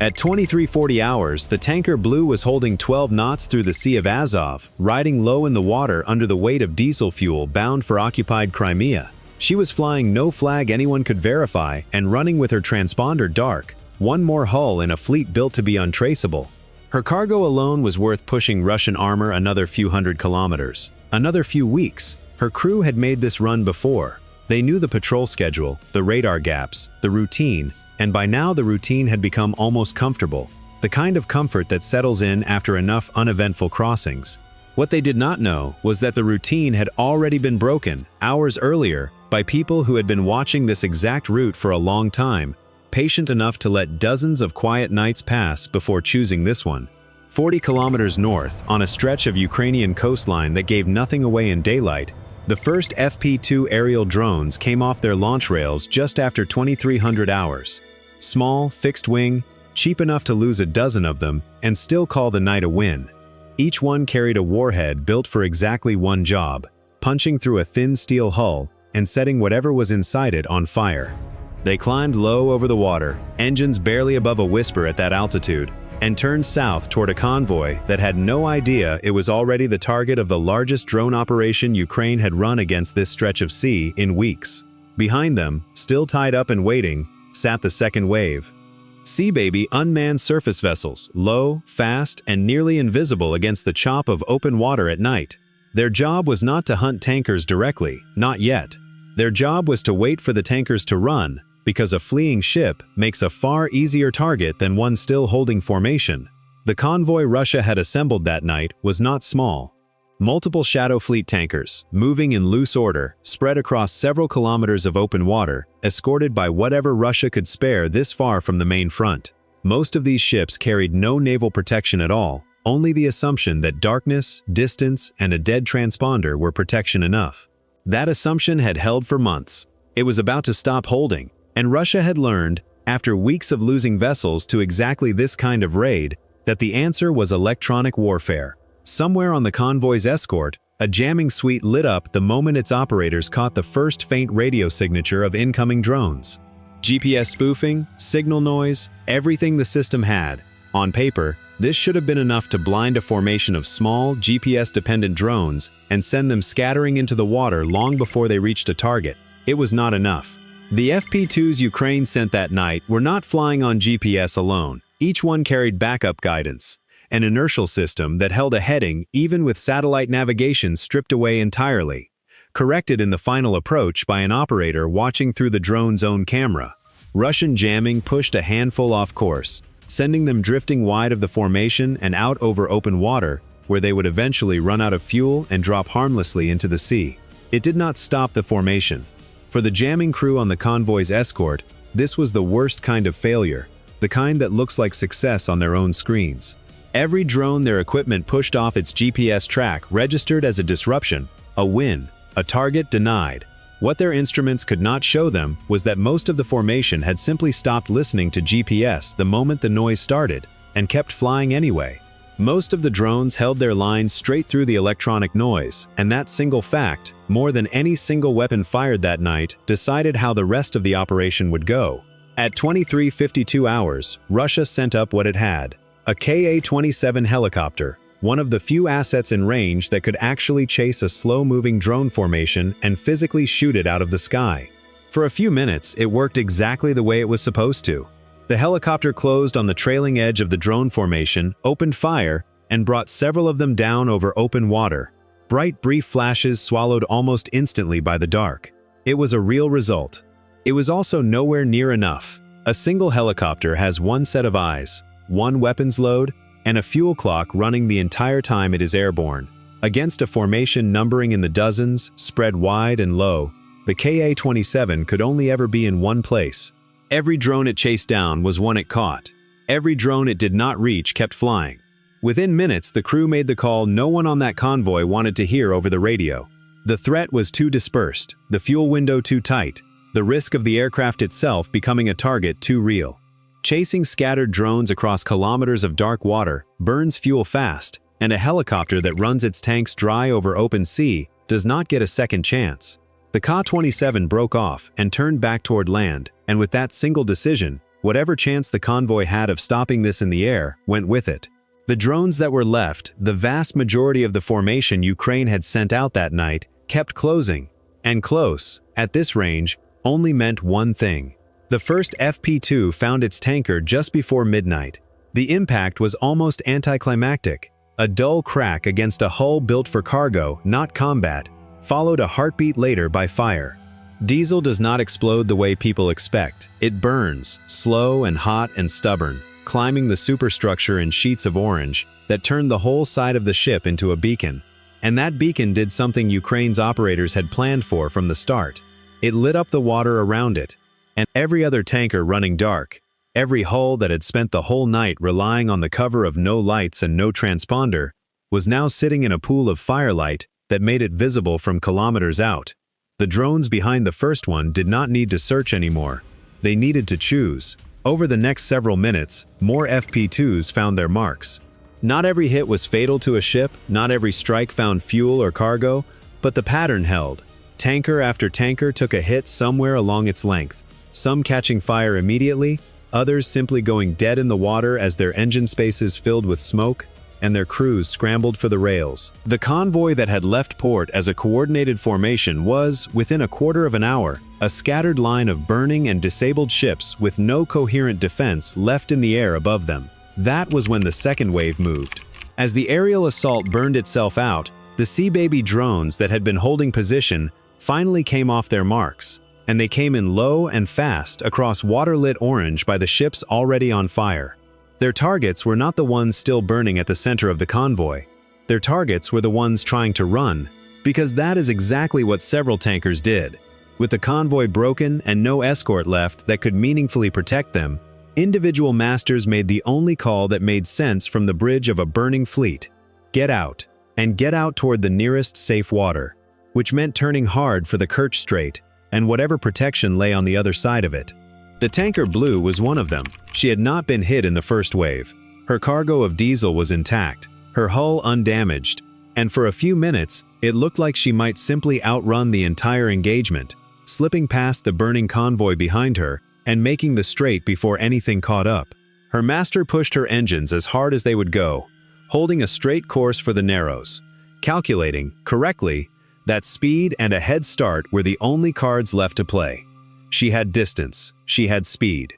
At 23:40 hours, the tanker Blue was holding 12 knots through the Sea of Azov, riding low in the water under the weight of diesel fuel bound for occupied Crimea. She was flying no flag anyone could verify and running with her transponder dark, one more hull in a fleet built to be untraceable. Her cargo alone was worth pushing Russian armor another few hundred kilometers. Another few weeks. Her crew had made this run before. They knew the patrol schedule, the radar gaps, the routine, and by now the routine had become almost comfortable, the kind of comfort that settles in after enough uneventful crossings. What they did not know was that the routine had already been broken, hours earlier, by people who had been watching this exact route for a long time, patient enough to let dozens of quiet nights pass before choosing this one. 40 kilometers north, on a stretch of Ukrainian coastline that gave nothing away in daylight, the first FP-2 aerial drones came off their launch rails just after 2300 hours. Small, fixed-wing, cheap enough to lose a dozen of them and still call the night a win. Each one carried a warhead built for exactly one job, punching through a thin steel hull and setting whatever was inside it on fire. They climbed low over the water, engines barely above a whisper at that altitude, and turned south toward a convoy that had no idea it was already the target of the largest drone operation Ukraine had run against this stretch of sea in weeks. Behind them, still tied up and waiting, sat the second wave. Sea Baby unmanned surface vessels, low, fast, and nearly invisible against the chop of open water at night. Their job was not to hunt tankers directly, not yet. Their job was to wait for the tankers to run, because a fleeing ship makes a far easier target than one still holding formation. The convoy Russia had assembled that night was not small. Multiple Shadow Fleet tankers, moving in loose order, spread across several kilometers of open water, escorted by whatever Russia could spare this far from the main front. Most of these ships carried no naval protection at all, only the assumption that darkness, distance, and a dead transponder were protection enough. That assumption had held for months. It was about to stop holding. And Russia had learned, after weeks of losing vessels to exactly this kind of raid, that the answer was electronic warfare. Somewhere on the convoy's escort, a jamming suite lit up the moment its operators caught the first faint radio signature of incoming drones. GPS spoofing, signal noise, everything the system had. On paper, this should have been enough to blind a formation of small, GPS-dependent drones and send them scattering into the water long before they reached a target. It was not enough. The FP-2s Ukraine sent that night were not flying on GPS alone. Each one carried backup guidance, an inertial system that held a heading even with satellite navigation stripped away entirely, corrected in the final approach by an operator watching through the drone's own camera. Russian jamming pushed a handful off course, sending them drifting wide of the formation and out over open water, where they would eventually run out of fuel and drop harmlessly into the sea. It did not stop the formation. For the jamming crew on the convoy's escort, this was the worst kind of failure, the kind that looks like success on their own screens. Every drone their equipment pushed off its GPS track registered as a disruption, a win, a target denied. What their instruments could not show them was that most of the formation had simply stopped listening to GPS the moment the noise started, and kept flying anyway. Most of the drones held their lines straight through the electronic noise, and that single fact, more than any single weapon fired that night, decided how the rest of the operation would go. At 23:52 hours, Russia sent up what it had: a Ka-27 helicopter, one of the few assets in range that could actually chase a slow-moving drone formation and physically shoot it out of the sky. For a few minutes, it worked exactly the way it was supposed to. The helicopter closed on the trailing edge of the drone formation, opened fire, and brought several of them down over open water. Bright, brief flashes swallowed almost instantly by the dark. It was a real result. It was also nowhere near enough. A single helicopter has one set of eyes, one weapons load, and a fuel clock running the entire time it is airborne. Against a formation numbering in the dozens, spread wide and low, the Ka-27 could only ever be in one place. Every drone it chased down was one it caught. Every drone it did not reach kept flying. Within minutes, the crew made the call no one on that convoy wanted to hear over the radio. The threat was too dispersed, the fuel window too tight, the risk of the aircraft itself becoming a target too real. Chasing scattered drones across kilometers of dark water burns fuel fast, and a helicopter that runs its tanks dry over open sea does not get a second chance. The Ka-27 broke off and turned back toward land, and with that single decision, Whatever chance the convoy had of stopping this in the air went with it. The drones that were left, the vast majority of the formation Ukraine had sent out that night, kept closing. And close, at this range, only meant one thing. The first FP2 found its tanker just before midnight. The impact was almost anticlimactic. A dull crack against a hull built for cargo, not combat, followed a heartbeat later by fire. Diesel does not explode the way people expect. It burns, slow and hot and stubborn, climbing the superstructure in sheets of orange that turned the whole side of the ship into a beacon. And that beacon did something Ukraine's operators had planned for from the start. It lit up the water around it, and every other tanker running dark, every hull that had spent the whole night relying on the cover of no lights and no transponder, was now sitting in a pool of firelight that made it visible from kilometers out. The drones behind the first one did not need to search anymore. They needed to choose. Over the next several minutes, more FP2s found their marks. Not every hit was fatal to a ship, not every strike found fuel or cargo, but the pattern held. Tanker after tanker took a hit somewhere along its length, some catching fire immediately, others simply going dead in the water as their engine spaces filled with smoke, and their crews scrambled for the rails. The convoy that had left port as a coordinated formation was, within a quarter of an hour, a scattered line of burning and disabled ships with no coherent defense left in the air above them. That was when the second wave moved. As the aerial assault burned itself out, the Sea Baby drones that had been holding position finally came off their marks, and they came in low and fast across water-lit orange by the ships already on fire. Their targets were not the ones still burning at the center of the convoy. Their targets were the ones trying to run, because that is exactly what several tankers did. With the convoy broken and no escort left that could meaningfully protect them, individual masters made the only call that made sense from the bridge of a burning fleet. Get out, and get out toward the nearest safe water, which meant turning hard for the Kerch Strait and whatever protection lay on the other side of it. The tanker Blue was one of them. She had not been hit in the first wave. Her cargo of diesel was intact, her hull undamaged, and for a few minutes, it looked like she might simply outrun the entire engagement, slipping past the burning convoy behind her and making the strait before anything caught up. Her master pushed her engines as hard as they would go, holding a straight course for the Narrows, calculating, correctly, that speed and a head start were the only cards left to play. She had distance, she had speed.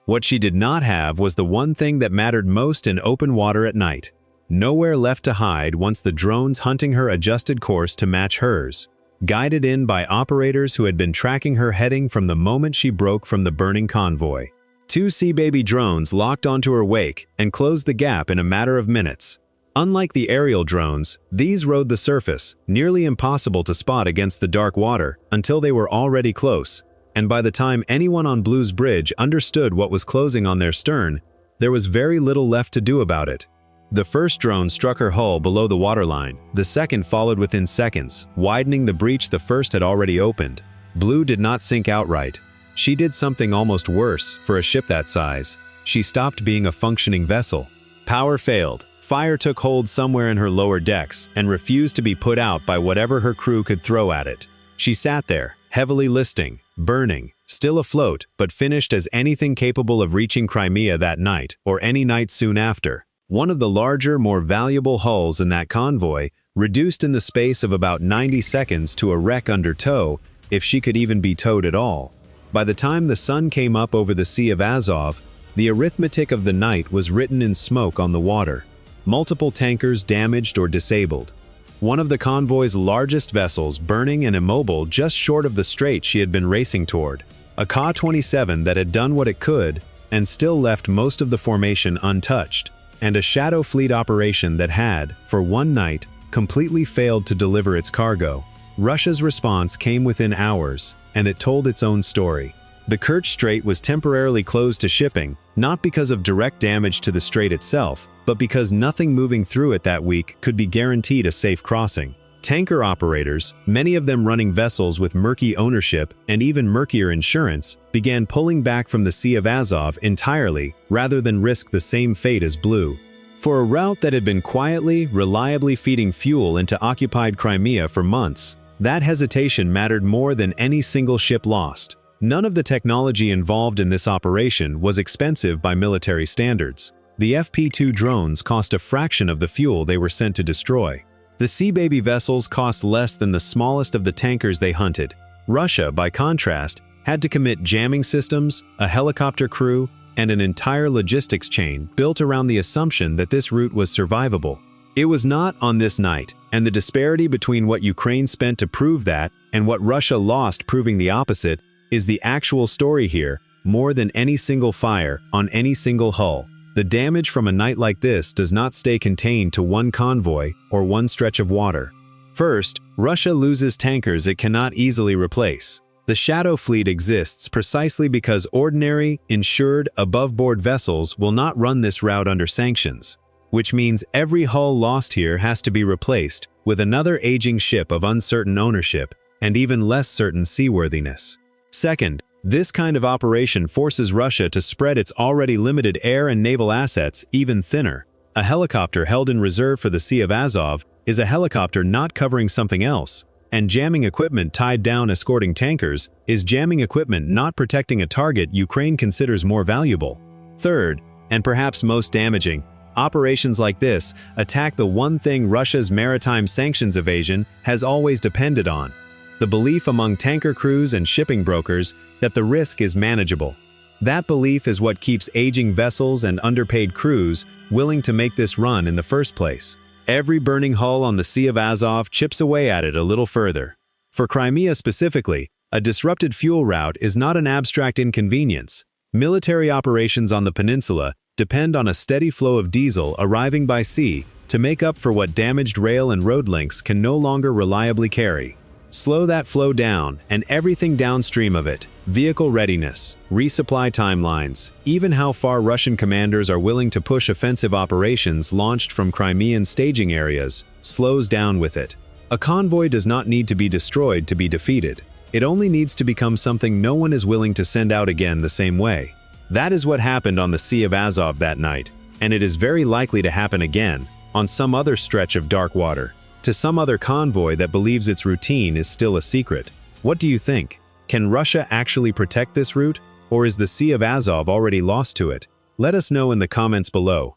What she did not have was the one thing that mattered most in open water at night. Nowhere left to hide once the drones hunting her adjusted course to match hers, guided in by operators who had been tracking her heading from the moment she broke from the burning convoy. 2 Sea Baby drones locked onto her wake and closed the gap in a matter of minutes. Unlike the aerial drones, these rode the surface, nearly impossible to spot against the dark water until they were already close. And by the time anyone on Blue's bridge understood what was closing on their stern, there was very little left to do about it. The first drone struck her hull below the waterline, the second followed within seconds, widening the breach the first had already opened. Blue did not sink outright. She did something almost worse for a ship that size. She stopped being a functioning vessel. Power failed. Fire took hold somewhere in her lower decks and refused to be put out by whatever her crew could throw at it. She sat there, heavily listing, burning, still afloat, but finished as anything capable of reaching Crimea that night or any night soon after. One of the larger, more valuable hulls in that convoy, reduced in the space of about 90 seconds to a wreck under tow, if she could even be towed at all. By the time the sun came up over the Sea of Azov, the arithmetic of the night was written in smoke on the water. Multiple tankers damaged or disabled. One of the convoy's largest vessels burning and immobile just short of the strait she had been racing toward. A Ka-27 that had done what it could and still left most of the formation untouched. And a shadow fleet operation that had, for one night, completely failed to deliver its cargo. Russia's response came within hours, and it told its own story. The Kerch Strait was temporarily closed to shipping, not because of direct damage to the strait itself, but because nothing moving through it that week could be guaranteed a safe crossing. Tanker operators, many of them running vessels with murky ownership and even murkier insurance, began pulling back from the Sea of Azov entirely rather than risk the same fate as Blue. For a route that had been quietly, reliably feeding fuel into occupied Crimea for months, that hesitation mattered more than any single ship lost. None of the technology involved in this operation was expensive by military standards. The FP-2 drones cost a fraction of the fuel they were sent to destroy. The Sea Baby vessels cost less than the smallest of the tankers they hunted. Russia, by contrast, had to commit jamming systems, a helicopter crew, and an entire logistics chain built around the assumption that this route was survivable. It was not on this night, and the disparity between what Ukraine spent to prove that and what Russia lost proving the opposite is the actual story here, more than any single fire on any single hull. The damage from a night like this does not stay contained to one convoy or one stretch of water. First, Russia loses tankers it cannot easily replace. The Shadow Fleet exists precisely because ordinary, insured, above-board vessels will not run this route under sanctions, which means every hull lost here has to be replaced with another aging ship of uncertain ownership and even less certain seaworthiness. Second, this kind of operation forces Russia to spread its already limited air and naval assets even thinner. A helicopter held in reserve for the Sea of Azov is a helicopter not covering something else, and jamming equipment tied down escorting tankers is jamming equipment not protecting a target Ukraine considers more valuable. Third, and perhaps most damaging, operations like this attack the one thing Russia's maritime sanctions evasion has always depended on: the belief among tanker crews and shipping brokers that the risk is manageable. That belief is what keeps aging vessels and underpaid crews willing to make this run in the first place. Every burning hull on the Sea of Azov chips away at it a little further. For Crimea specifically, a disrupted fuel route is not an abstract inconvenience. Military operations on the peninsula depend on a steady flow of diesel arriving by sea to make up for what damaged rail and road links can no longer reliably carry. Slow that flow down, and everything downstream of it, vehicle readiness, resupply timelines, even how far Russian commanders are willing to push offensive operations launched from Crimean staging areas, slows down with it. A convoy does not need to be destroyed to be defeated. It only needs to become something no one is willing to send out again the same way. That is what happened on the Sea of Azov that night, and it is very likely to happen again, on some other stretch of dark water, to some other convoy that believes its routine is still a secret. What do you think? Can Russia actually protect this route, or is the Sea of Azov already lost to it? Let us know in the comments below.